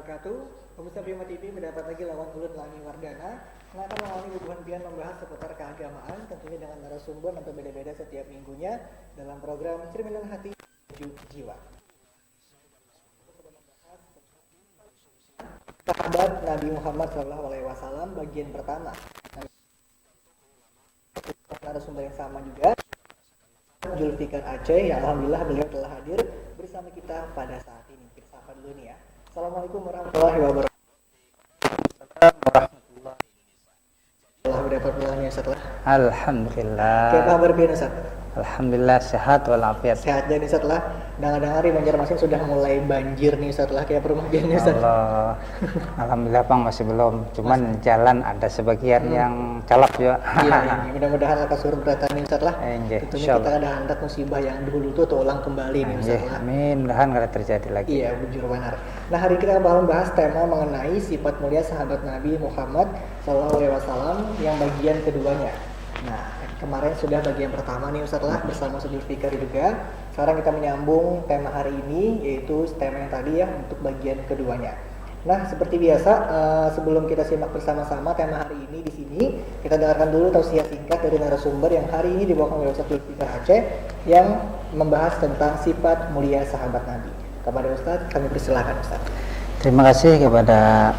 wabarakatuh. Pemirsa Prima TV mendapat lagi lawan Ulun Langi Wardana yang akan mengawali hubungan membahas seputar keagamaan, tentunya dengan narasumber yang berbeda-beda setiap minggunya dalam program Cerminan Hati Menuju Jiwa. Sahabat Nabi Muhammad SAW bagian pertama. Narasumber yang sama juga, Zulfikar Aceh, yang alhamdulillah beliau telah hadir bersama kita pada saat ini. Kita sapa dulu nih ya. Assalamualaikum warahmatullahi wabarakatuh. Alhamdulillah. Kayak kabar biasa, Ustaz? Alhamdulillah sehat walafiat. Sehat dan Ustaz lah. Dengar-dengar di Banjarmasin sudah mulai banjir nih Ustaz lah, kayak perumahan biasa Ustaz. Allah. Alhamdulillah Bang masih belum. Cuman jalan ada sebagian yang calap juga. Iya, mudah-mudahan akan surut beratan nih Ustaz lah. Tentunya kita ada hendak musibah yang dulu tuh terulang kembali nih Ustaz lah. Amin, mudahan kada terjadi lagi. Iya, bujur benar. Nah, hari kita bakal bahas tema mengenai sifat mulia sahabat Nabi Muhammad SAW yang bagian keduanya. Nah, kemarin sudah bagian pertama nih Ustaz lah bersama Zulfikar juga. Sekarang kita menyambung tema hari ini, yaitu tema yang tadi ya untuk bagian keduanya. Nah, seperti biasa sebelum kita simak bersama-sama tema hari ini di sini, kita dengarkan dulu tausiah singkat dari narasumber yang hari ini dibawakan oleh Ustaz Zulfikar Aceh yang membahas tentang sifat mulia sahabat Nabi. Kepada Ustaz, kami persilakan Ustaz. Terima kasih kepada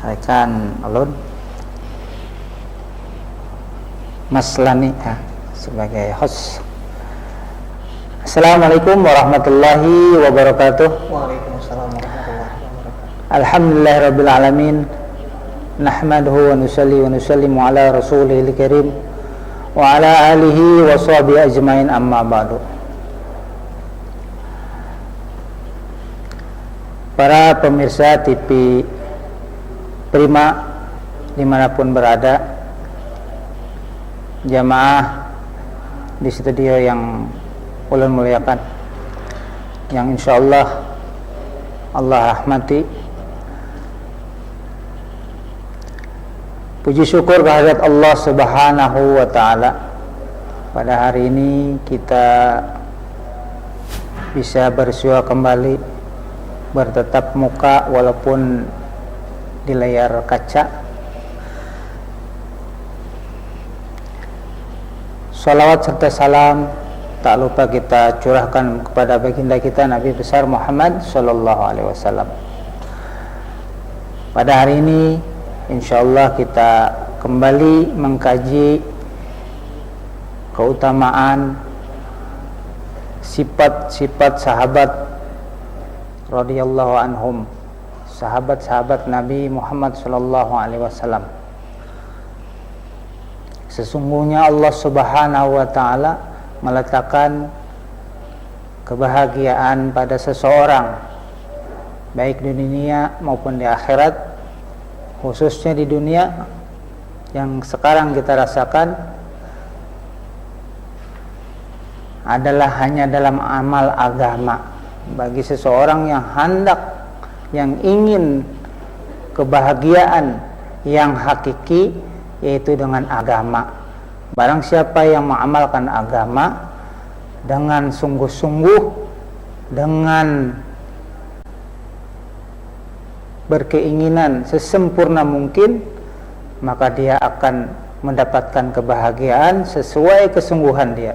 rekan Alun Mas Lani ya, sebagai host. Assalamualaikum warahmatullahi wabarakatuh. Waalaikumsalam warahmatullahi wabarakatuh. Alhamdulillahirabbil alamin. Nahmaduhu wa nusalli wa nusallimu ala rasulihil karim wa ala alihi wa sahbihi ajmain, amma ba'du. Para pemirsa TV Prima dimanapun berada, jamaah di studio yang ulun muliakan, yang insyaallah Allah rahmati, puji syukur kehadirat Allah Subhanahu wa ta'ala. Pada hari ini kita bisa bersua kembali, bertatap muka walaupun di layar kaca. Salawat serta salam tak lupa kita curahkan kepada baginda kita Nabi besar Muhammad sallallahu alaihi wasallam. Pada hari ini insyaallah kita kembali mengkaji keutamaan sifat-sifat sahabat radhiyallahu anhum, sahabat-sahabat Nabi Muhammad sallallahu alaihi wasallam. Sesungguhnya Allah Subhanahu wa ta'ala meletakkan kebahagiaan pada seseorang baik di dunia maupun di akhirat. Khususnya di dunia yang sekarang kita rasakan adalah hanya dalam amal agama. Bagi seseorang yang hendak, yang ingin kebahagiaan yang hakiki, yaitu dengan agama. Barang siapa yang mengamalkan agama dengan sungguh-sungguh, dengan berkeinginan sesempurna mungkin, maka dia akan mendapatkan kebahagiaan sesuai kesungguhan dia.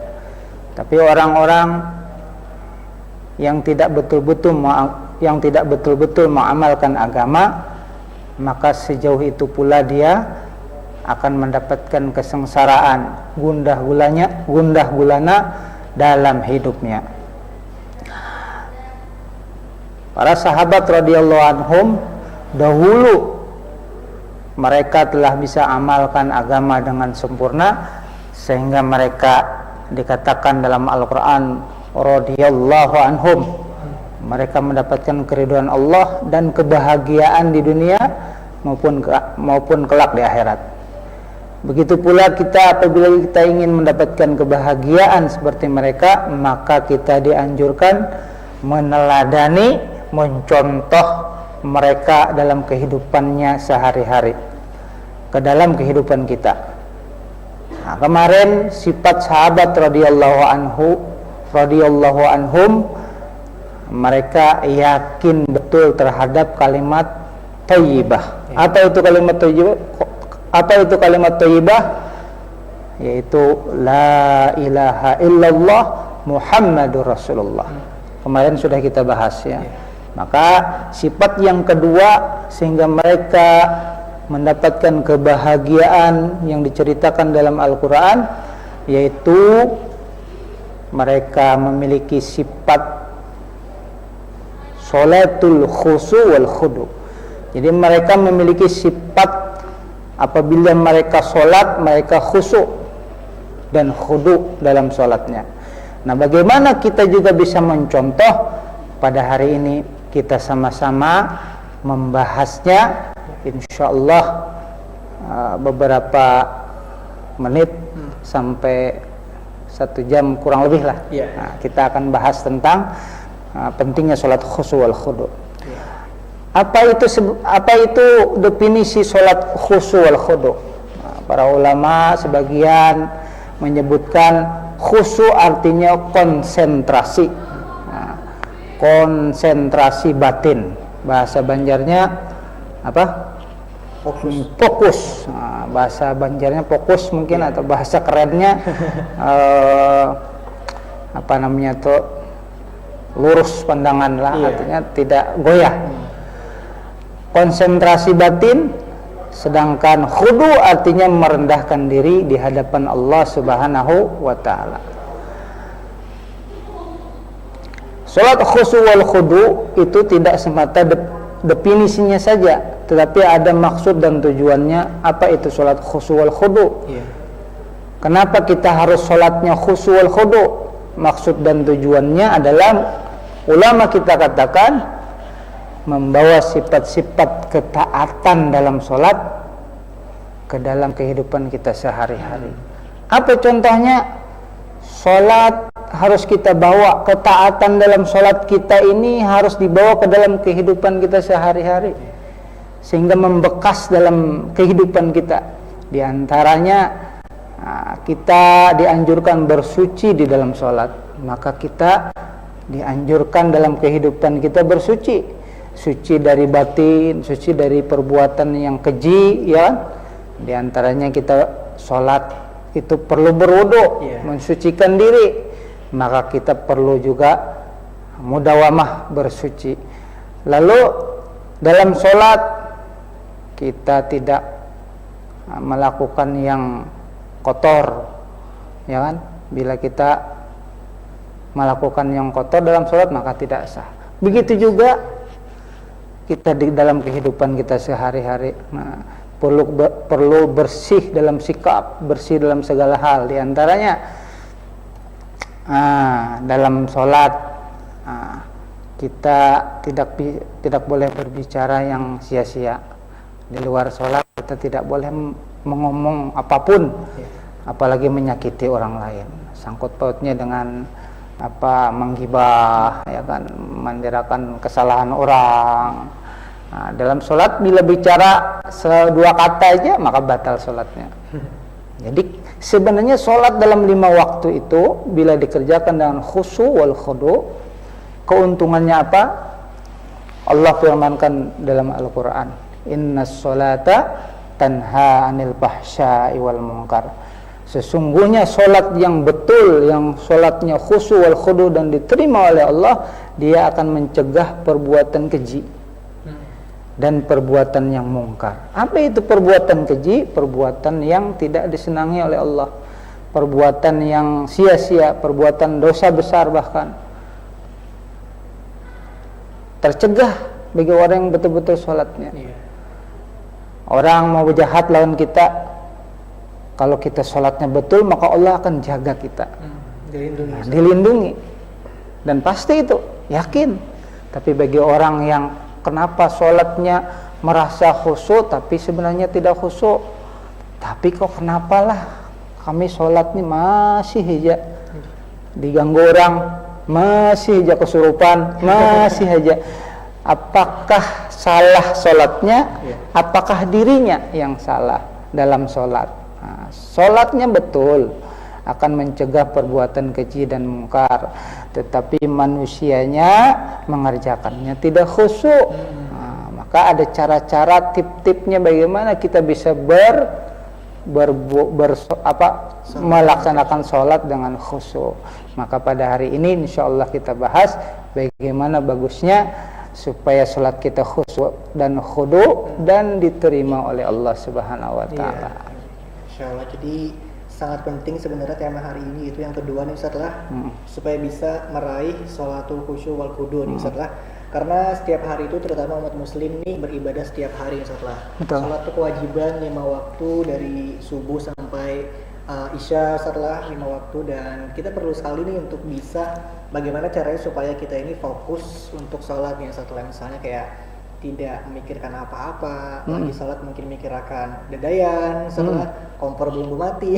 Tapi orang-orang yang tidak betul-betul mengamalkan agama, maka sejauh itu pula dia akan mendapatkan kesengsaraan gundah gulana dalam hidupnya. Para sahabat radhiyallahu anhum dahulu mereka telah bisa amalkan agama dengan sempurna, sehingga mereka dikatakan dalam Al-Quran radhiyallahu anhum, mereka mendapatkan keridhaan Allah dan kebahagiaan di dunia maupun kelak di akhirat. Begitu pula kita, apabila kita ingin mendapatkan kebahagiaan seperti mereka, maka kita dianjurkan meneladani, mencontoh mereka dalam kehidupannya sehari-hari, ke dalam kehidupan kita. Nah, kemarin sifat sahabat radhiyallahu anhum mereka yakin betul terhadap kalimat thayyibah. Apa itu kalimat thayyibah? Apa itu kalimat thayyibah? Yaitu la ilaha illallah Muhammadur Rasulullah. Kemarin sudah kita bahas ya. Maka sifat yang kedua sehingga mereka mendapatkan kebahagiaan yang diceritakan dalam Al-Quran, yaitu mereka memiliki sifat sholatul khusu wal khudu. Jadi mereka memiliki sifat apabila mereka sholat, mereka khusyuk dan khudu dalam sholatnya. Nah, bagaimana kita juga bisa mencontoh? Pada hari ini kita sama-sama membahasnya, insyaallah beberapa menit sampai 1 jam kurang lebih lah. Nah, kita akan bahas tentang pentingnya sholat khusyuk wal khudu. Apa itu definisi sholat khusyuk wal khudu? Nah, para ulama sebagian menyebutkan khusyuk artinya konsentrasi. Nah, konsentrasi batin. Bahasa Banjarnya apa? Fokus. Nah, bahasa Banjarnya fokus mungkin, atau bahasa kerennya apa namanya tuh, lurus pandangan lah, artinya tidak goyah. Konsentrasi batin, sedangkan khudu artinya merendahkan diri di hadapan Allah Subhanahu wa taala. Salat khusyuk wal khudu itu tidak semata definisinya saja, tetapi ada maksud dan tujuannya. Apa itu salat khusyuk wal khudu? Kenapa kita harus salatnya khusyuk wal khudu? Maksud dan tujuannya adalah ulama kita katakan membawa sifat-sifat ketaatan dalam sholat ke dalam kehidupan kita sehari-hari. Apa contohnya? Sholat harus kita bawa, ketaatan dalam sholat kita ini harus dibawa ke dalam kehidupan kita sehari-hari, sehingga membekas dalam kehidupan kita. Di antaranya kita dianjurkan bersuci di dalam sholat, maka kita dianjurkan dalam kehidupan kita bersuci. Suci dari batin, suci dari perbuatan yang keji, ya. Di antaranya kita sholat itu perlu berwudu, mensucikan diri. Maka kita perlu juga mudawamah bersuci. Lalu dalam sholat kita tidak melakukan yang kotor, ya kan? Bila kita melakukan yang kotor dalam sholat maka tidak sah. Begitu juga kita di dalam kehidupan kita sehari-hari. Nah, perlu bersih dalam sikap, bersih dalam segala hal. Di antaranya dalam sholat kita tidak boleh berbicara yang sia-sia. Di luar sholat kita tidak boleh mengomong apapun, apalagi menyakiti orang lain. Sangkut pautnya dengan menggibah, ya kan, mendirakan kesalahan orang. Nah, dalam sholat bila bicara 2 kata aja maka batal sholatnya. Jadi sebenarnya sholat dalam 5 waktu itu bila dikerjakan dengan khusyuk wal khudu, keuntungannya apa? Allah firmankan dalam Al-Quran, innas sholata tanha anil fahsya'i wal munkar. Sesungguhnya solat yang betul, yang solatnya khusyuk wal khudu dan diterima oleh Allah, dia akan mencegah perbuatan keji dan perbuatan yang mungkar. Apa itu perbuatan keji? Perbuatan yang tidak disenangi oleh Allah, perbuatan yang sia-sia, perbuatan dosa besar, bahkan tercegah bagi orang yang betul-betul solatnya. Orang mau jahat lawan kita, kalau kita sholatnya betul maka Allah akan jaga kita, dilindungi, dan pasti itu yakin. Tapi bagi orang yang kenapa sholatnya merasa khusyuk tapi sebenarnya tidak khusyuk, tapi kok kenapalah kami sholat ini masih aja diganggu orang, masih aja kesurupan, masih aja. Apakah salah sholatnya? Apakah dirinya yang salah dalam sholat? Nah, sholatnya betul, akan mencegah perbuatan keji dan mungkar, tetapi manusianya mengerjakannya tidak khusyuk. Maka ada cara-cara, tip-tipnya bagaimana kita bisa melaksanakan sholat dengan khusyuk. Maka pada hari ini insya Allah kita bahas bagaimana bagusnya supaya sholat kita khusyuk dan khudu dan diterima oleh Allah Subhanahu wa taala. Insya Allah. Jadi sangat penting sebenarnya tema hari ini itu yang kedua nih Ustaz lah, supaya bisa meraih sholatul khusyuk wal khudu nih Ustaz lah. Karena setiap hari itu terutama umat muslim nih beribadah setiap hari Ustaz lah. Sholat itu kewajiban 5 waktu dari subuh sampai Isya setelah 5 waktu, dan kita perlu sekali nih untuk bisa bagaimana caranya supaya kita ini fokus untuk sholatnya setelah misalnya kayak tidak memikirkan apa-apa, lagi sholat mungkin mikirkan dedayan, setelah kompor belum mati,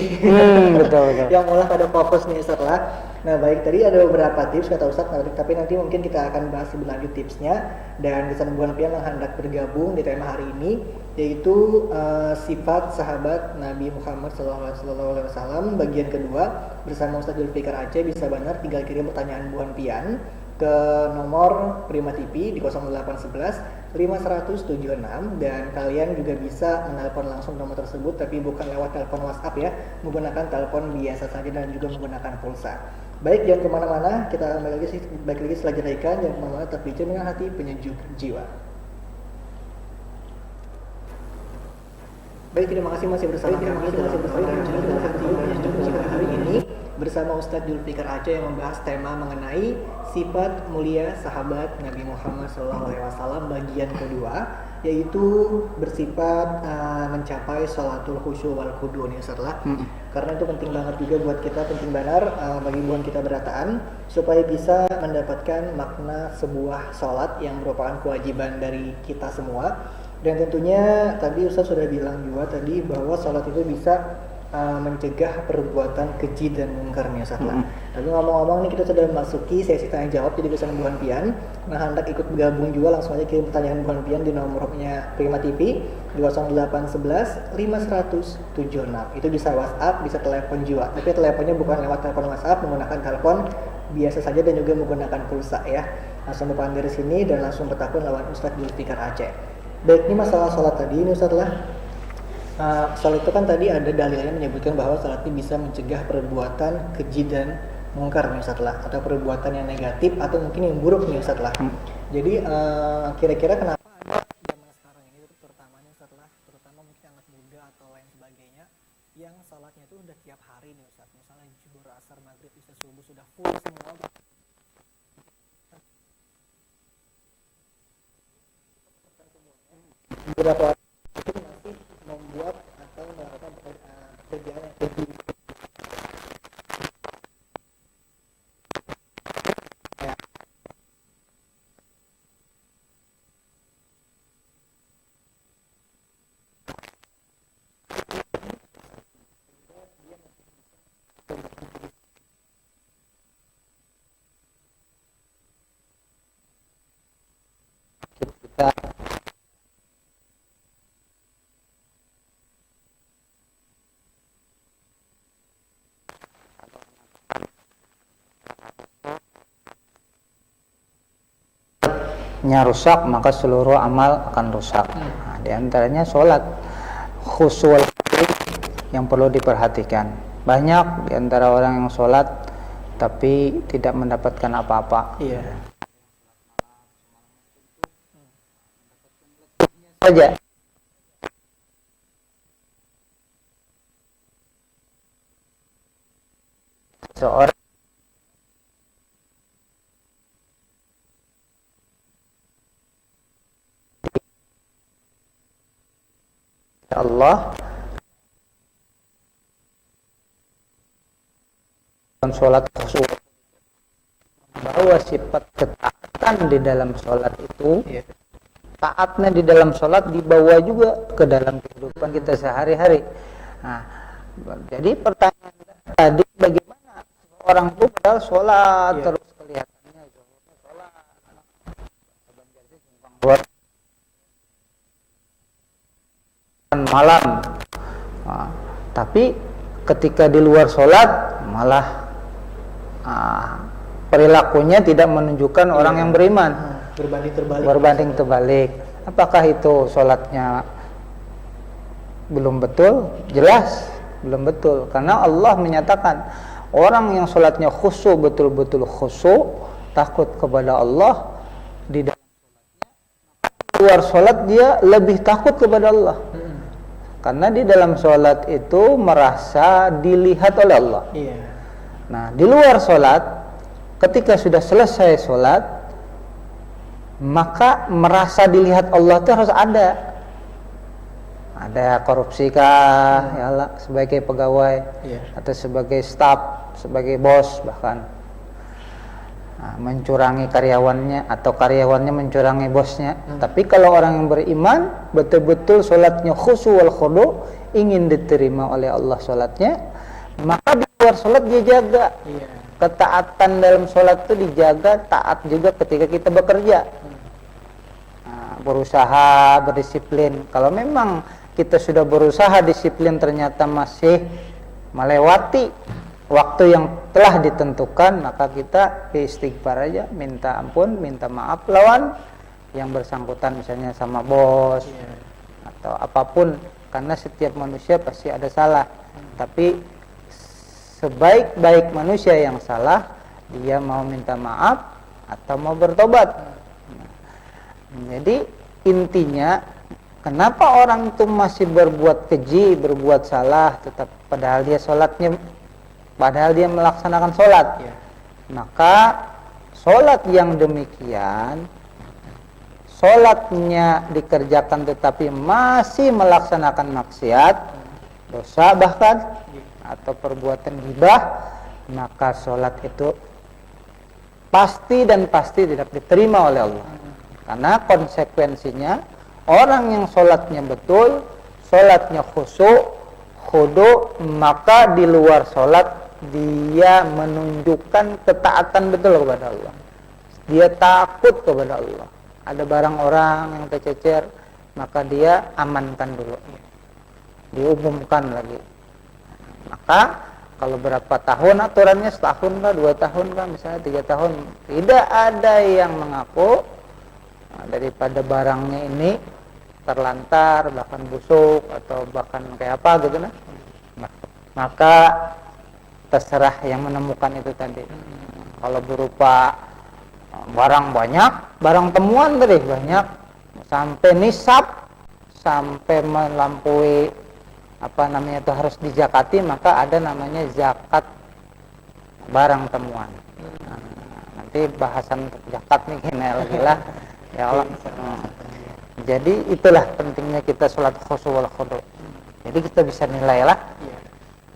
betul. yang malah pada fokus nih setelah. Nah baik, tadi ada beberapa tips kata Ustadz, tapi nanti mungkin kita akan bahas lebih lanjut tipsnya. Dan Yayasan Buhan Pian yang hendak bergabung di tema hari ini yaitu sifat sahabat Nabi Muhammad SAW bagian kedua bersama Ustadz Zulfikar Aceh. Bisa benar tinggal kirim pertanyaan Buhan Pian ke nomor Prima TV di 0811 5176, dan kalian juga bisa menelpon langsung nomor tersebut tapi bukan lewat telepon WhatsApp ya, menggunakan telepon biasa saja dan juga menggunakan pulsa. Baik, jangan kemana-mana, kita akan balik lagi setelah jeda iklan. Jangan kemana-mana, tetap bicara dengan hati penyejuk jiwa. Baik, terima kasih masih bersama kami dalam program Dengan Hati Penyejuk Jiwa hari ini bersama Ustadz Zulfikar Aceh yang membahas tema mengenai sifat mulia sahabat Nabi Muhammad SAW bagian kedua, yaitu bersifat mencapai sholatul khusyuk wal khudu nih setelah. Karena itu penting banget juga buat kita, penting benar bagi buhan kita berataan supaya bisa mendapatkan makna sebuah sholat yang merupakan kewajiban dari kita semua. Dan tentunya tadi Ustaz sudah bilang juga tadi bahwa sholat itu bisa mencegah perbuatan keji dan mungkar nih Ustaz lah. Tapi ngomong-ngomong nih, kita sudah memasuki sesi tanya jawab jadi bersama Buhan Pian. Nah hendak ikut bergabung juga, langsung aja kirim pertanyaan Buhan Pian di nomornya Prima TV di 0811 5176. Itu bisa WhatsApp, bisa telepon juga. Tapi teleponnya bukan lewat telepon WhatsApp, menggunakan telepon biasa saja dan juga menggunakan pulsa ya. Langsung depan dari sini dan langsung bertakun lawan Ustadz Zulfikar Aceh. Baik, ini masalah sholat tadi ini Ustadz lah. Sholat itu kan tadi ada dalilnya menyebutkan bahwa sholat ini bisa mencegah perbuatan keji dan mungkar nih Ustadz lah, atau perbuatan yang negatif atau mungkin yang buruk nih Ustadz lah. Jadi kira-kira kenapa ada zaman sekarang ini terutama nih Ustadz lah, terutama mungkin anak muda atau lain sebagainya yang sholatnya itu udah tiap hari nih Ustadz, misalnya zuhur, asar, maghrib, isya, subuh sudah full semua. Beberapa itu masih membuat atau melakukan kerjaan yang keji. Kita rusak, maka seluruh amal akan rusak. Nah, di antaranya sholat khusyuk yang perlu diperhatikan. Banyak di antara orang yang sholat tapi tidak mendapatkan apa-apa. Iya. Saja. Seorang Allah dalam sholat khusyuk bahwa sifat ketaatan di dalam sholat itu, taatnya di dalam sholat dibawa juga ke dalam kehidupan kita sehari-hari. Nah, jadi pertanyaan tadi, bagaimana orang itu padahal sholat terus kelihatannya sholat buat malam, tapi ketika di luar sholat malah perilakunya tidak menunjukkan orang yang beriman. Berbanding terbalik. Apakah itu sholatnya belum betul? Jelas belum betul, karena Allah menyatakan orang yang sholatnya khusyuk, betul-betul khusyuk, takut kepada Allah, di dalam sholatnya, luar sholat dia lebih takut kepada Allah. Karena di dalam sholat itu merasa dilihat oleh Allah. Nah, di luar sholat, ketika sudah selesai sholat, maka merasa dilihat Allah itu harus ada korupsi kah, ya Allah, sebagai pegawai atau sebagai staf, sebagai bos bahkan, mencurangi karyawannya atau karyawannya mencurangi bosnya. Tapi kalau orang yang beriman betul-betul sholatnya khusyuk wal khudu, ingin diterima oleh Allah sholatnya, maka di luar sholat dia jaga. Ketaatan dalam sholat itu dijaga, taat juga ketika kita bekerja, berusaha berdisiplin. Kalau memang kita sudah berusaha disiplin ternyata masih melewati waktu yang telah ditentukan, maka kita istighfar aja, minta ampun, minta maaf lawan yang bersangkutan, misalnya sama bos atau apapun, karena setiap manusia pasti ada salah. Tapi sebaik-baik manusia yang salah, dia mau minta maaf atau mau bertobat. Jadi intinya, kenapa orang itu masih berbuat keji, berbuat salah, tetap padahal dia sholatnya, padahal dia melaksanakan sholat? Maka sholat yang demikian, sholatnya dikerjakan tetapi masih melaksanakan maksiat, dosa bahkan, atau perbuatan ghibah, maka sholat itu pasti dan pasti tidak diterima oleh Allah. Karena konsekuensinya, orang yang sholatnya betul, sholatnya khusyuk, khudu, maka di luar sholat dia menunjukkan ketaatan betul kepada Allah. Dia takut kepada Allah. Ada barang orang yang tercecer, maka dia amankan dulu, diumumkan lagi. Maka kalau berapa tahun aturannya, setahun kah, 2 tahun kah, misalnya 3 tahun, tidak ada yang mengaku daripada barangnya ini terlantar, bahkan busuk atau bahkan kayak apa gitu nah. Maka terserah yang menemukan itu tadi. Kalau berupa barang banyak, barang temuan tadi banyak, sampai nisab, sampai melampaui apa namanya itu harus dizakati, maka ada namanya zakat barang temuan. Nanti bahasan untuk zakat nih gini lagi lah. Ya Allah. Jadi itulah pentingnya kita sholat khusyuk wal khudu. Jadi kita bisa nilai lah.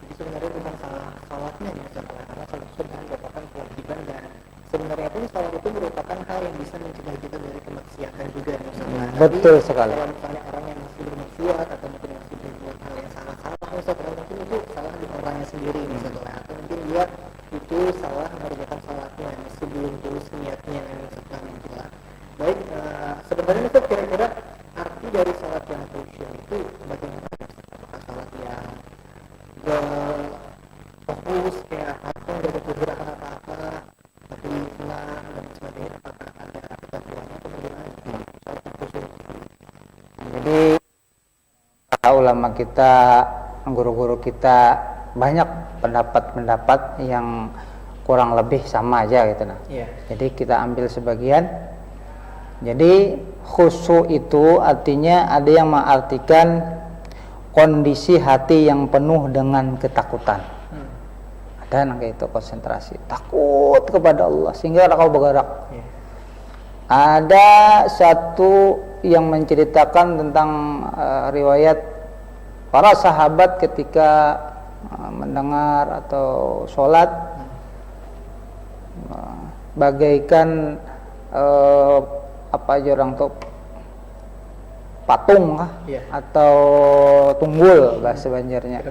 Jadi sebenarnya bukan salah sholatnya ya, karena sholat sunnah merupakan kewajiban, dan sebenarnya pun sholat itu merupakan hal yang bisa mencegah kita dari kemaksiatan juga. Betul sekali. Kalau misalnya orang yang masih bermaksiat atau mungkin masih berbuat hal yang salah-salah, misalnya mungkin itu salah di orangnya sendiri, misalnya, atau mungkin dia itu salah mengerjakan sholatnya, masih belum tulus niatnya, misalnya. Baik, sebenarnya itu kira-kira arti dari sholat yang khusyuk itu bagaimana? Apakah sholat yang fokus kayak apa, gak ada pergerakan apa-apa, tapi tenang dan sebagainya, apakah ada ketentuannya atau bagaimana sholat yang khusyuk? Jadi para ulama kita, guru-guru kita banyak pendapat-pendapat yang kurang lebih sama aja gitu nah. Jadi kita ambil sebagian. Jadi khusyuk itu artinya, ada yang mengartikan kondisi hati yang penuh dengan ketakutan. Ada yang kayak itu, konsentrasi, takut kepada Allah sehingga kau bergerak. Ada satu yang menceritakan tentang riwayat para sahabat ketika mendengar atau sholat, bagaikan apa aja orang tuh patung kah? Atau tunggul bahasa Banjarnya.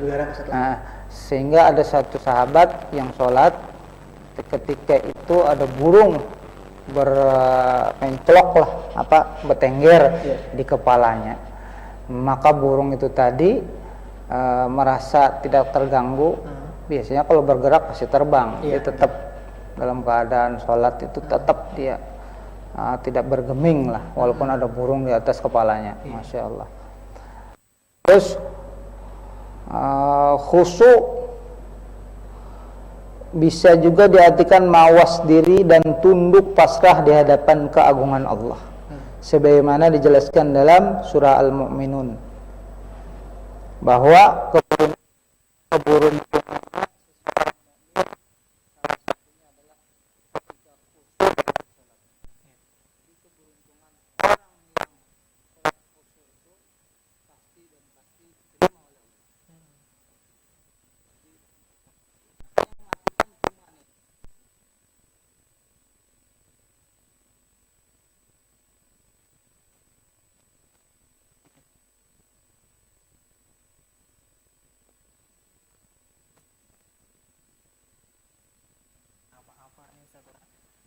Sehingga ada satu sahabat yang sholat, ketika itu ada burung bermencolok lah, apa, bertengger di kepalanya. Maka burung itu tadi merasa tidak terganggu, biasanya kalau bergerak pasti terbang. Dia tetap dalam keadaan sholat itu tetap dia tidak bergeming lah, walaupun ada burung di atas kepalanya. Masya Allah. Terus khusyuk bisa juga diartikan mawas diri dan tunduk pasrah di hadapan keagungan Allah, sebagaimana dijelaskan dalam surah Al-Mu'minun bahwa keberuntungan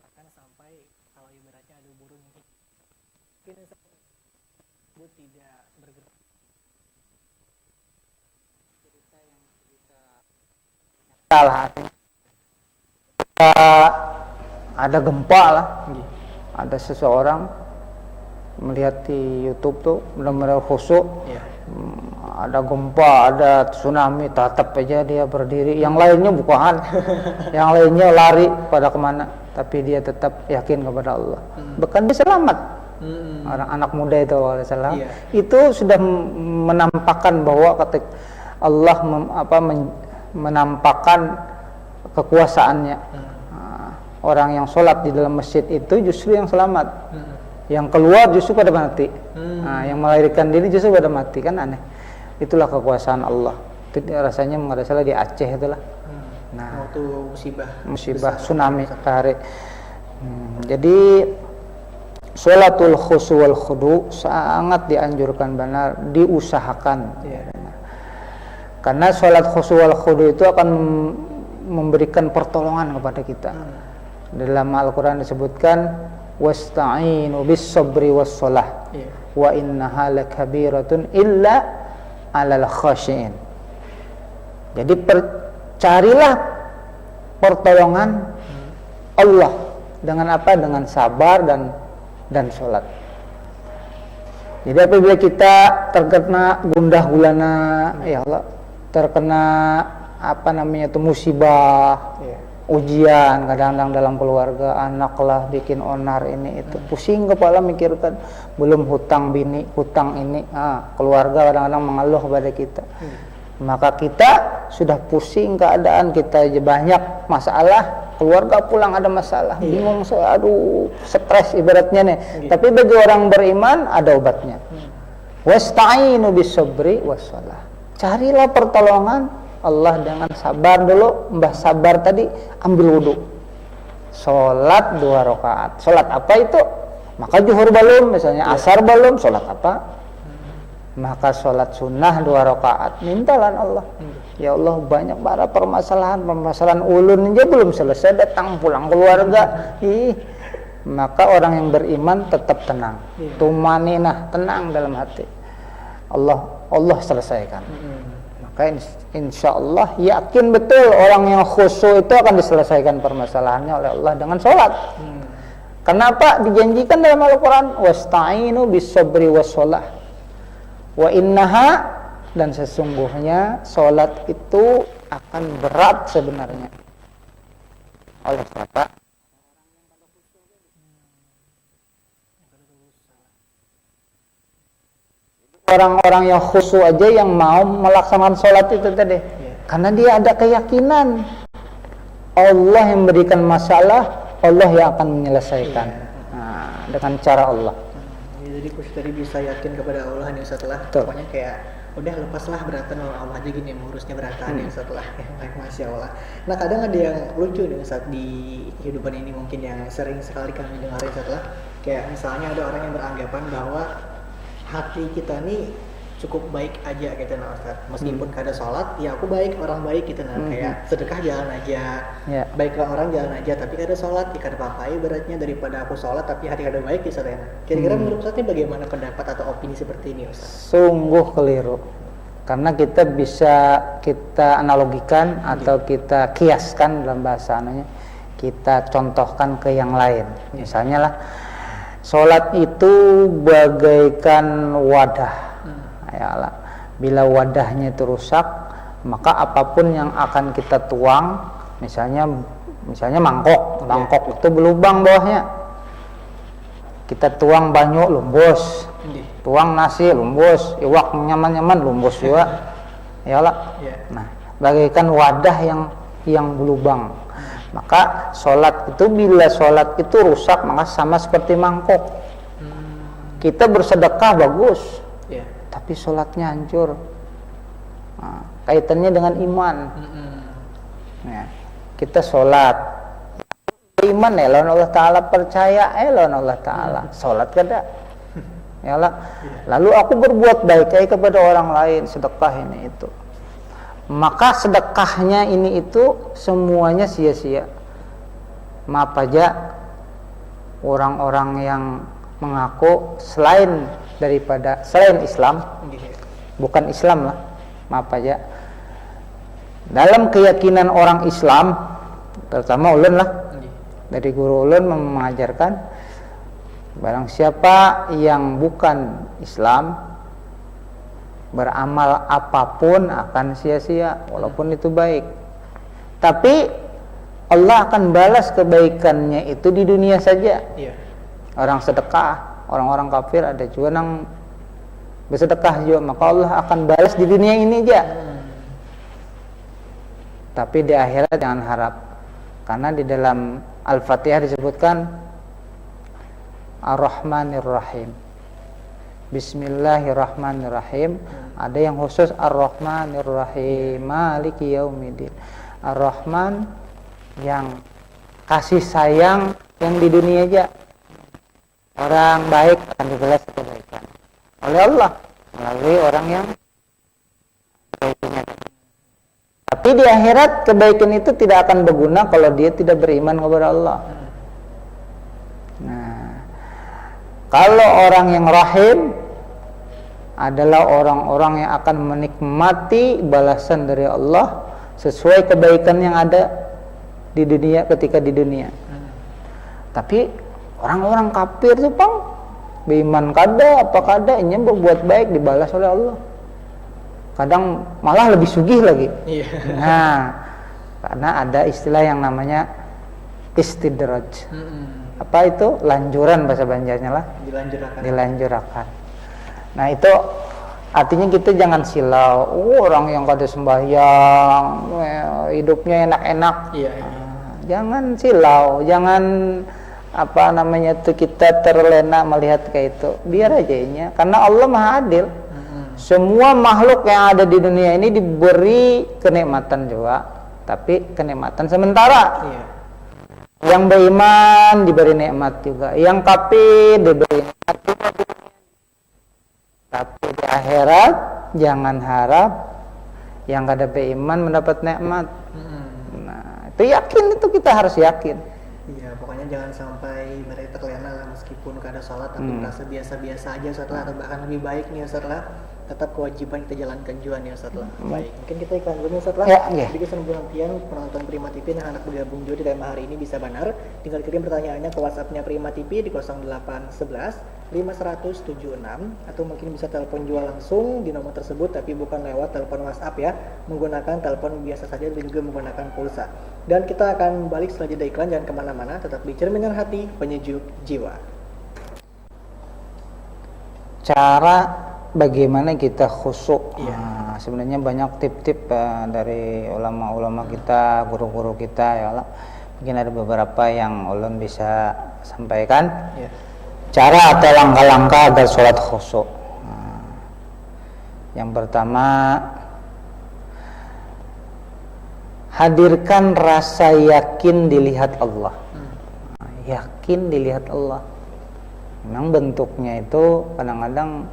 bahkan sampai kalau ibaratnya ada burung mungkin tersebut tidak bergerak. Cerita yang salah ada gempa lah, ada seseorang melihat di YouTube tuh benar-benar khusyuk, ada gempa, ada tsunami, tatap aja dia berdiri, yang lainnya bukan yang lainnya lari pada kemana, tapi dia tetap yakin kepada Allah. Bahkan dia selamat. Orang anak muda itu salam itu sudah menampakkan bahwa ketika Allah menampakkan kekuasaannya. Orang yang sholat di dalam masjid itu justru yang selamat, yang keluar justru pada mati. Yang melahirkan diri justru pada mati, kan aneh. Itulah kekuasaan Allah. Itu rasanya nggak salah di Aceh itulah. Nah, waktu musibah tsunami hari. Jadi sholatul khusyu wal khudu sangat dianjurkan, benar diusahakan. Karena sholat khusyu wal khudu itu akan memberikan pertolongan kepada kita. Dalam Al-Quran disebutkan wasta'inu bis sabri was shalah wa innaha lakabiratun illa 'alal khashiin. Jadi carilah pertolongan Allah dengan apa? Dengan sabar dan sholat. Jadi apabila kita terkena gundah gulana, ya Allah, terkena musibah, ujian, kadang-kadang dalam keluarga, anak lah bikin onar ini itu, pusing kepala mikirkan, belum hutang bini, hutang ini, keluarga kadang-kadang mengeluh kepada kita. Maka kita sudah pusing keadaan kita aja, banyak masalah, keluarga pulang ada masalah, bingung, aduh, stres ibaratnya nih. Tapi bagi orang beriman ada obatnya. Wasta'inu bis sabri was shalah. Carilah pertolongan Allah dengan sabar dulu. Mbah sabar tadi ambil wudu, sholat 2 rakaat. Sholat apa itu? Maka zuhur belum, misalnya asar belum, sholat apa? Maka sholat sunnah 2 rakaat. Mintalah Allah, ya Allah, banyak para permasalahan ulun aja belum selesai, datang pulang keluarga. Maka orang yang beriman tetap tenang, tumaninah, tenang dalam hati. Allah selesaikan. Maka insya Allah yakin betul orang yang khusyuk itu akan diselesaikan permasalahannya oleh Allah dengan sholat. Kenapa? Dijanjikan dalam Al-Quran wasta'inu bis sabri was shalah wa innaha, dan sesungguhnya sholat itu akan berat sebenarnya oleh siapa? Orang-orang yang khusyuk aja yang mau melaksanakan sholat itu tadi, karena dia ada keyakinan Allah yang memberikan masalah, Allah yang akan menyelesaikan dengan cara Allah. Jadi khusyuk tadi bisa yakin kepada Allah nih setelah pokoknya kayak udah lepaslah beratan Allah aja gini, mengurusnya beratan nih setelah baik, masya Allah. Nah kadang ada yang lucu nih saat di kehidupan ini mungkin yang sering sekali kami dengarin setelah, kayak misalnya ada orang yang beranggapan bahwa hati kita nih cukup baik aja gitu nah Ustaz, meskipun kada sholat ya aku baik, orang baik gitu nah, kayak sedekah jalan aja, baiklah orang jalan aja, tapi kada sholat ya kada apa-apa ibaratnya, daripada aku sholat tapi hati kada baik ya. Kira-kira menurut Ustaz bagaimana pendapat atau opini seperti ini Ustaz? Sungguh keliru. Karena kita bisa kita analogikan atau kita kiaskan dalam bahasa anunya, kita contohkan ke yang lain. Misalnya lah, sholat itu bagaikan wadah. Ayalah, bila wadahnya itu rusak, maka apapun yang akan kita tuang, misalnya mangkok itu berlubang bawahnya. Kita tuang banyu lumbus, tuang nasi lumbus, iwak nyaman-nyaman lumbus juga. Yalah. Nah, bagaikan wadah yang berlubang. Maka sholat itu, bila sholat itu rusak, maka sama seperti mangkok. Kita bersedekah bagus, tapi sholatnya hancur. Nah, kaitannya dengan iman. Nah, kita sholat iman lawan Allah Ta'ala, percaya lawan Allah Ta'ala, sholat kada yalah. Lalu aku berbuat baik kepada orang lain, sedekah ini itu, maka sedekahnya ini itu semuanya sia-sia. Maaf aja orang-orang yang mengaku selain Islam, bukan Islam lah, maaf aja, dalam keyakinan orang Islam, terutama ulun lah, dari guru ulun mengajarkan, barang siapa yang bukan Islam beramal apapun akan sia-sia, walaupun itu baik. Tapi Allah akan balas kebaikannya itu di dunia saja. Orang sedekah, orang-orang kafir ada juga yang bersedekah juga, maka Allah akan balas di dunia ini aja. Tapi di akhirat jangan harap, karena di dalam Al-Fatihah disebutkan Ar-Rahmanir Rahim, Bismillahirrahmanirrahim. Ada yang khusus Ar-Rahmanir Rahim, Maliki Yaumiddin. Ar-Rahman yang kasih sayang yang di dunia aja. Orang baik akan dibalas kebaikan oleh Allah melalui orang yang baiknya. Tapi di akhirat kebaikan itu tidak akan berguna kalau dia tidak beriman kepada Allah. Nah, kalau orang yang rahim adalah orang-orang yang akan menikmati balasan dari Allah sesuai kebaikan yang ada di dunia ketika di dunia. Tapi orang-orang kafir itu beriman kada ini berbuat baik dibalas oleh Allah. Kadang malah lebih sugih lagi. Nah, karena ada istilah yang namanya istidraj. Apa itu? Lanjuran bahasa Banjarnya lah. Dilanjurkan. Nah, itu artinya kita jangan silau. Orang yang kada sembahyang, hidupnya enak-enak. Jangan silau, jangan kita terlena melihat kayak itu. Biar aja ini, karena Allah Maha Adil. Semua makhluk yang ada di dunia ini diberi kenikmatan juga, tapi kenikmatan sementara. Yang beriman diberi nikmat juga, yang kafir diberi nikmat juga. Tapi di akhirat jangan harap yang kada beriman mendapat nikmat. Nah, itu yakin, itu kita harus yakin. Iya, pokoknya jangan sampai mereka terlena lah, meskipun kada sholat tapi merasa biasa-biasa aja setelah, atau bahkan lebih baik nih setelah, tetap kewajiban kita jalankan juga nih setelah. Baik, mungkin kita iklan dulu nih setelah. Jadi kesembuhan penonton Prima TV yang anak bergabung juga di tema hari ini bisa benar, tinggal kirim pertanyaannya ke WhatsApp-nya Prima TV di 0811 5176, atau mungkin bisa telepon jual langsung di nomor tersebut, tapi bukan lewat telepon WhatsApp ya, menggunakan telepon biasa saja dan juga menggunakan pulsa. Dan kita akan balik setelah jeda iklan, jangan kemana-mana, tetap di Cerminan Hati Penyejuk Jiwa. Cara bagaimana kita khusyuk? Nah, sebenarnya banyak tip-tip dari ulama-ulama kita, guru-guru kita ya Allah. Mungkin ada beberapa yang ulun bisa sampaikan. Cara atau langkah-langkah agar sholat khusyuk. Nah, yang pertama, hadirkan rasa yakin dilihat Allah. Yakin dilihat Allah. Memang bentuknya itu kadang-kadang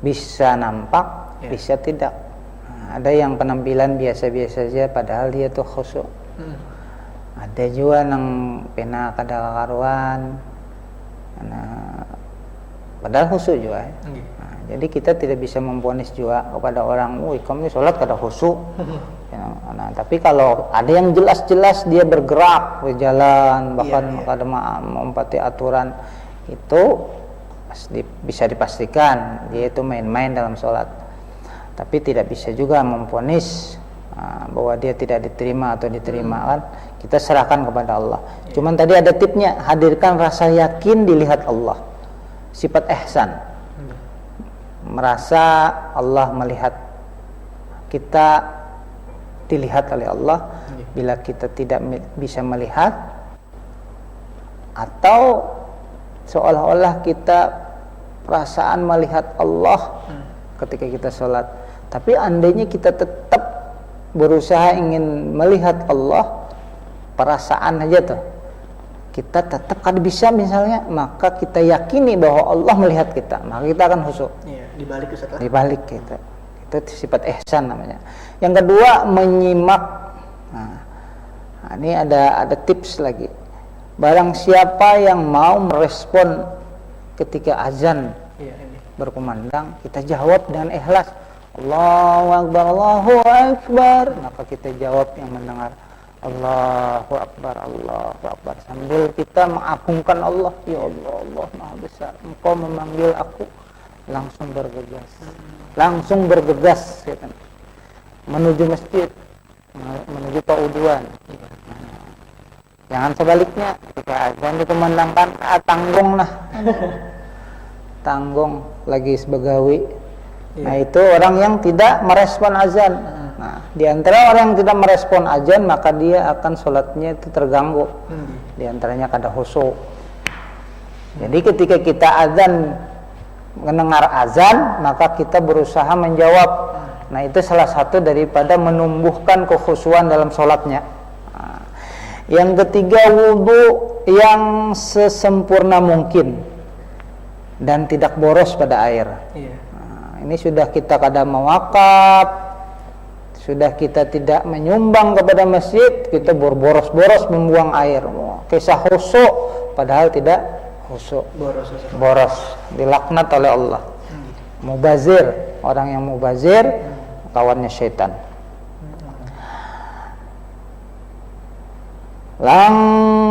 bisa nampak, bisa tidak. Nah, ada yang penampilan biasa-biasa saja padahal dia tuh khusyuk. Ada juga yang pena kada karuan. Nah, padahal khusyuk juga. Nah, Jadi kita tidak bisa memvonis juga kepada orang, "Wih, kamu ini sholat kada khusyuk." Ya, nah, tapi kalau ada yang jelas-jelas dia bergerak berjalan, bahkan kada menempati aturan, itu bisa dipastikan dia itu main-main dalam sholat. Tapi tidak bisa juga memvonis bahwa dia tidak diterima atau diterima, kan kita serahkan kepada Allah. Cuman tadi ada tipnya, hadirkan rasa yakin dilihat Allah, sifat ihsan, merasa Allah melihat kita, dilihat oleh Allah. Bila kita tidak bisa melihat, atau seolah-olah kita perasaan melihat Allah ketika kita sholat, tapi andainya kita tetap berusaha ingin melihat Allah, perasaan aja tuh kita tetap kada bisa misalnya, maka kita yakini bahwa Allah melihat kita, maka kita akan khusyuk. Iya, dibalik Ustaz. Dibalik kita. Itu sifat ihsan namanya. Yang kedua, menyimak. Nah, ini ada tips lagi. Barang siapa yang mau merespon ketika azan berkumandang, kita jawab dengan ikhlas, Allahu Akbar, Allahu Akbar. Maka kita jawab yang mendengar, Allahu Akbar, Allahu Akbar, sambil kita mengagungkan Allah. Ya Allah, Allah Maha Besar, Engkau memanggil aku. Langsung bergegas gitu, menuju masjid, menuju pauduan. Jangan sebaliknya, ketika azan dikumandangkan, tanggung lah. Tanggung lagi sebegawi. Nah, itu orang yang tidak merespon azan. Nah, di antara orang yang tidak merespon azan, maka dia akan sholatnya itu terganggu. Di antaranya kada khusyuk. Jadi ketika kita azan, mendengar azan, maka kita berusaha menjawab. Nah, itu salah satu daripada menumbuhkan kekhusyuan dalam sholatnya. Nah, yang ketiga, wudu yang sesempurna mungkin dan tidak boros pada air. Nah, ini sudah kita kada mewakaf, sudah kita tidak menyumbang kepada masjid, kita boros-boros membuang air. Kisah khusyuk padahal tidak khusyuk, boros, dilaknat oleh Allah. Mubazir, orang yang mubazir kawannya syaitan.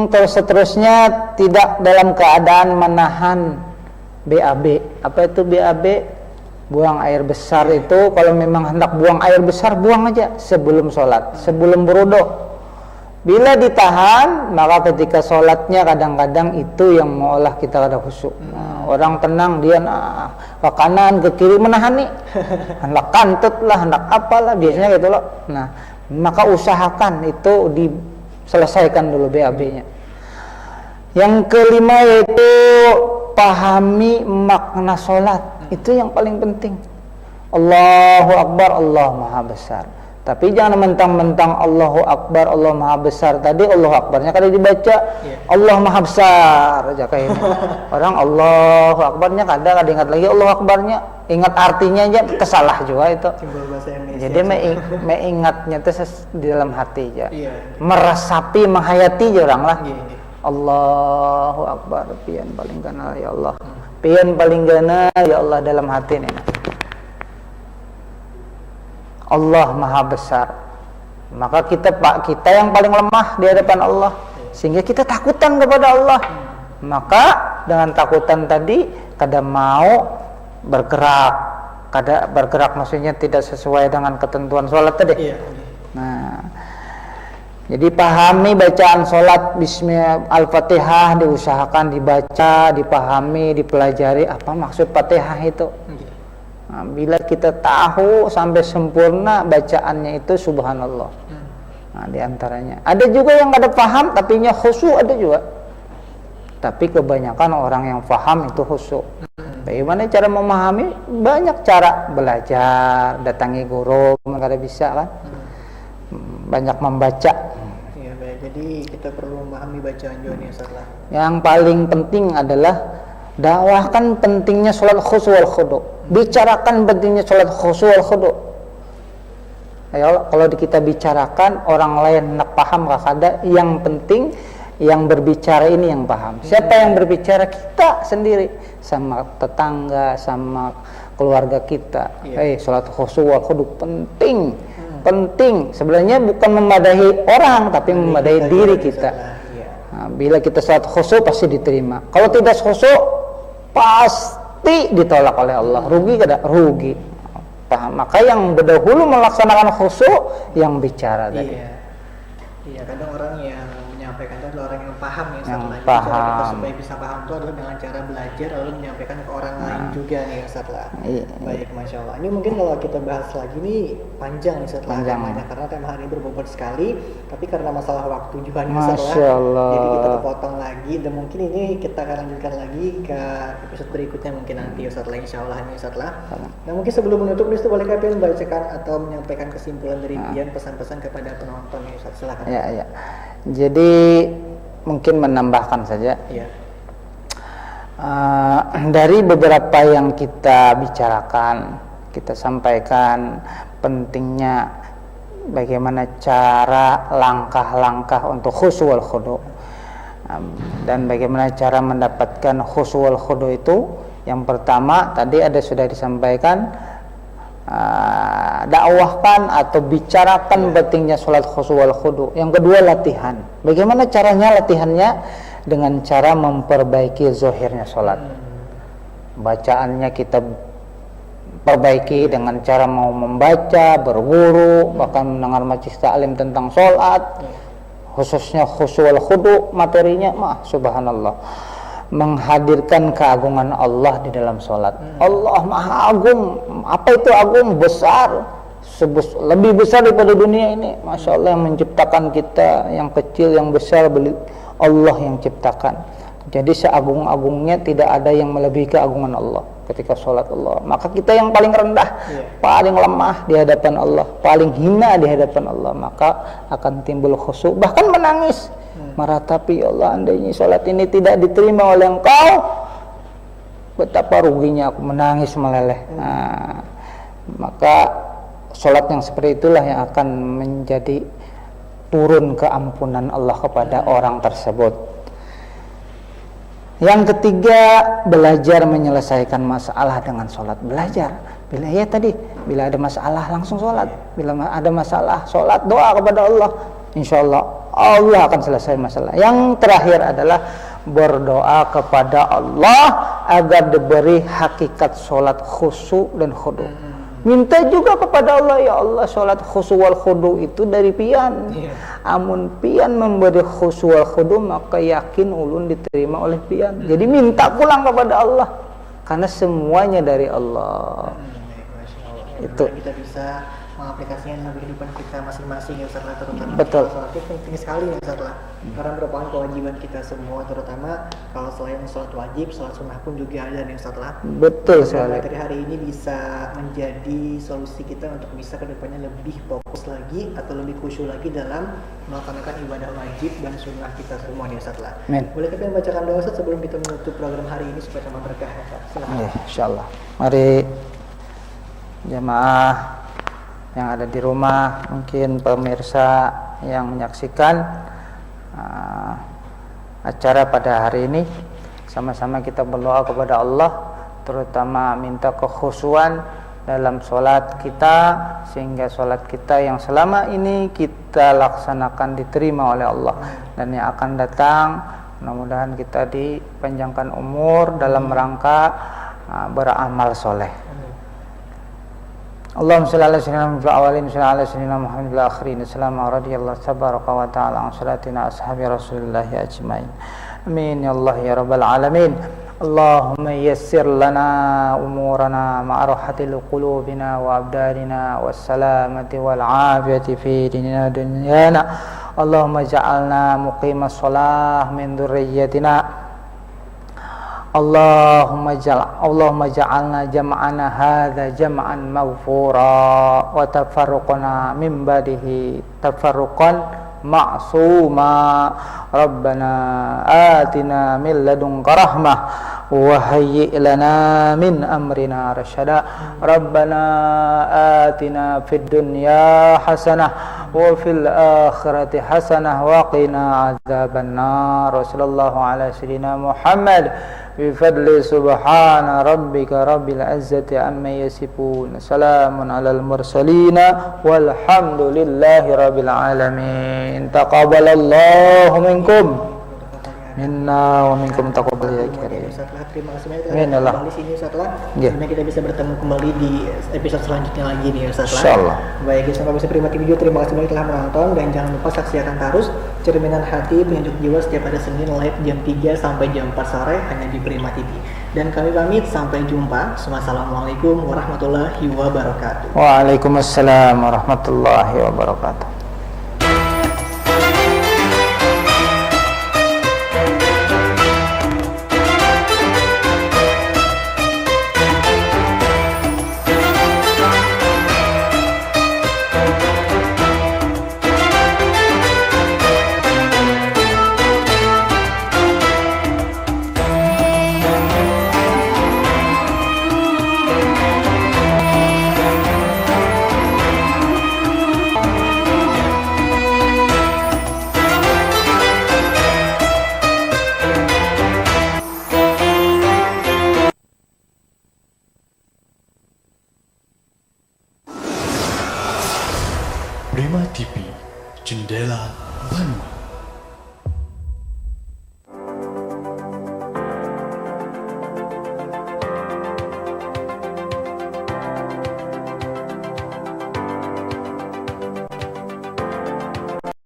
Terus seterusnya, tidak dalam keadaan menahan BAB. Apa itu BAB? Buang air besar. Itu kalau memang hendak buang air besar, buang aja sebelum sholat, sebelum berwudu. Bila ditahan, maka ketika sholatnya kadang-kadang itu yang mengolah kita kada khusyuk. Nah, orang tenang, dia ke kanan, ke kiri menahan nih. Hendak kantut lah, hendak apalah, biasanya gitu loh. Nah, maka usahakan itu diselesaikan dulu BAB-nya. Yang kelima yaitu pahami makna sholat. Itu yang paling penting. Allahu Akbar, Allah Maha Besar. Tapi jangan mentang-mentang Allahu Akbar, Allah Maha Besar. Tadi Allahu Akbarnya kada dibaca Allah Maha Besar aja kayak ini. Orang Allahu Akbarnya kada ingat lagi Allahu Akbarnya, ingat artinya aja kesalah juga itu. Jadi mengingatnya itu di dalam hati aja. Meresapi, menghayati aja orang lah. Allahu Akbar, pian paling gana ya Allah. Pian paling gana ya Allah dalam hati nih. Allah Maha Besar. Maka kita yang paling lemah di hadapan Allah, sehingga kita takutan kepada Allah. Maka dengan takutan tadi kada mau bergerak maksudnya tidak sesuai dengan ketentuan sholat tadi. Nah, jadi pahami bacaan sholat, Bismillah, Al-Fatihah diusahakan dibaca, dipahami, dipelajari apa maksud Fatihah itu. Nah, bila kita tahu sampai sempurna bacaannya itu subhanallah. Nah, diantaranya ada juga yang ada paham tapi nya khusyuk, ada juga. Tapi kebanyakan orang yang paham itu khusyuk. Bagaimana cara memahami? Banyak cara, belajar, datangi guru, kada bisa kan. Banyak membaca. Iya, baik. Jadi kita perlu memahami bacaan juga nih Ustaz. Yang paling penting adalah dakwahkan pentingnya sholat khusyuk wal khudu. Bicarakan pentingnya sholat khusyuk wal khudu. Ayo, kalau kita bicarakan, orang lain nak paham kada, yang penting yang berbicara ini yang paham. Siapa yang berbicara? Kita sendiri, sama tetangga, sama keluarga kita. Iya. Sholat khusyuk wal khudu penting. Penting. Sebenarnya bukan memadahi orang, tapi memadahi diri kita. Iya. Nah, bila kita sholat khusyuk pasti diterima. Kalau tidak khusyuk pasti ditolak oleh Allah. Rugi tidak? Rugi. Paham? Maka yang berdahulu melaksanakan khusyuk yang bicara tadi. Iya. Iya, kadang orang yang menyampaikan itu adalah orang yang paham ya, Yang Ustaz. paham. Cara kita supaya bisa paham itu adalah dengan cara belajar lalu menyampaikan ke orang lain juga nih Ustaz lah. Iya. Baik, Masya Allah. Ini mungkin kalau kita bahas lagi nih panjang nih Ustaz lah Panjang. temanya, karena tema hari ini berbobot sekali, tapi karena masalah waktu juga nih Ustaz lah. Masya Allah. Jadi kita kepotong lagi dan mungkin ini kita akan lanjutkan lagi ke episode berikutnya mungkin nanti Ustaz lah, insya Allah nih Ustaz lah. Nah mungkin sebelum menutup nih Ustaz, bolehkah Pian membacakan atau menyampaikan kesimpulan dari Pian, pesan-pesan kepada penonton nih Ustaz, silakan. Ya. Jadi mungkin menambahkan saja Iya. dari beberapa yang kita bicarakan, kita sampaikan pentingnya bagaimana cara langkah-langkah untuk khusyuk wal khudu, dan bagaimana cara mendapatkan khusyuk wal khudu itu. Yang pertama tadi sudah disampaikan, dakwahkan atau bicarakan pentingnya sholat khusyuk wal khudu. Yang kedua latihan. Bagaimana caranya latihannya? Dengan cara memperbaiki zahirnya sholat. Bacaannya kita perbaiki dengan cara mau membaca, berguru, bahkan mendengar majelis ta'lim tentang sholat, khususnya khusyuk wal khudu. Materinya subhanallah, menghadirkan keagungan Allah di dalam sholat. Allah maha agung. Apa itu agung? Besar, lebih besar daripada dunia ini. Masya Allah, yang menciptakan kita, yang kecil, yang besar, Allah yang ciptakan. Jadi seagung-agungnya tidak ada yang melebihi keagungan Allah ketika sholat Allah. Maka kita yang paling rendah, paling lemah di hadapan Allah, paling hina di hadapan Allah, maka akan timbul khusyuk, bahkan menangis, meratapi, ya Allah, andainya sholat ini tidak diterima oleh Engkau, betapa ruginya aku, menangis meleleh. Nah, maka sholat yang seperti itulah yang akan menjadi turun keampunan Allah kepada orang tersebut. Yang ketiga, belajar menyelesaikan masalah dengan sholat. Belajar. Bila ada masalah langsung sholat. Bila ada masalah, sholat, doa kepada Allah. Insya Allah Allah akan selesai masalah. Yang terakhir adalah berdoa kepada Allah agar diberi hakikat sholat khusyuk dan khudu. Minta juga kepada Allah, ya Allah, sholat khusyuk wal khudu itu dari Pian. Amun Pian memberi khusyuk wal khudu, maka yakin ulun diterima oleh Pian. Jadi minta pulang kepada Allah, karena semuanya dari Allah. Itu kita bisa mengaplikasikan dalam kehidupan kita masing-masing ya Ustaz lah, terutama betul. sholat itu penting sekali ya Ustaz lah, karena merupakan kewajiban kita semua, terutama kalau selain sholat wajib, sholat sunnah pun juga ada nih Ustaz lah. Betul sekali. Materi hari ini bisa menjadi solusi kita untuk bisa kedepannya lebih fokus lagi atau lebih khusyuk lagi dalam melaksanakan ibadah wajib dan sunnah kita semua nih Ustaz lah. Boleh kita membacakan doa Ustaz sebelum kita menutup program hari ini supaya sama berkah ya Ustaz. Silakan. Insyaallah. Mari jamaah yang ada di rumah, mungkin pemirsa yang menyaksikan acara pada hari ini, sama-sama kita berdoa kepada Allah, terutama minta kekhusyuan dalam sholat kita, sehingga sholat kita yang selama ini kita laksanakan diterima oleh Allah, dan yang akan datang mudah-mudahan kita dipanjangkan umur dalam rangka beramal soleh. Allahumma shalli ala sayyidina Muhammad fil awwalin wa ala sayyidina Muhammad fil akhirin. Assalamu radhiyallahu tabaraka wa ta'ala an salatina ashabi Rasulillah ajmain. Amin ya Allah ya rabbal alamin. Allahumma yassir lana umurana ma'a rahatil qulubina wa abdalina was salamati wal afiyati fi dinina dunyana. Allahumma ja'alna muqimas shalah min dhurriyyatina. Allahumma ja'alna jam'ana hadza jam'an maghfura wa tafarruqana min ba'dihi tafarruqan ma'suma. Rabbana atina min ladunka rahmah wa hayyi' lana min amrina rasyada. Rabbana atina fid dunya hasanah وفي الآخرة حسنة وقنا عذاب النار وصلى الله على سيدنا محمد بفضل سبحان ربك رب العزة عما يصفون سلام على المرسلين والحمد لله رب العالمين تقبل الله منكم minna wa minkum taqabbal ya karim. Terima kasih banyak telah kembali sini Ustaz lah. Semoga kita bisa bertemu kembali di episode selanjutnya lagi nih Ustaz lah. Insyaallah. Baik, semoga bisa Prima TV juga terima kasih banyak telah menonton dan jangan lupa saksikan terus Cerminan Hati Penyejuk Jiwa setiap hari Senin live jam 3 sampai jam 4 sore hanya di Prima TV. Dan kami pamit sampai jumpa. Wassalamualaikum warahmatullahi wabarakatuh. Waalaikumsalam warahmatullahi wabarakatuh. Prima TV, Jendela Bandung.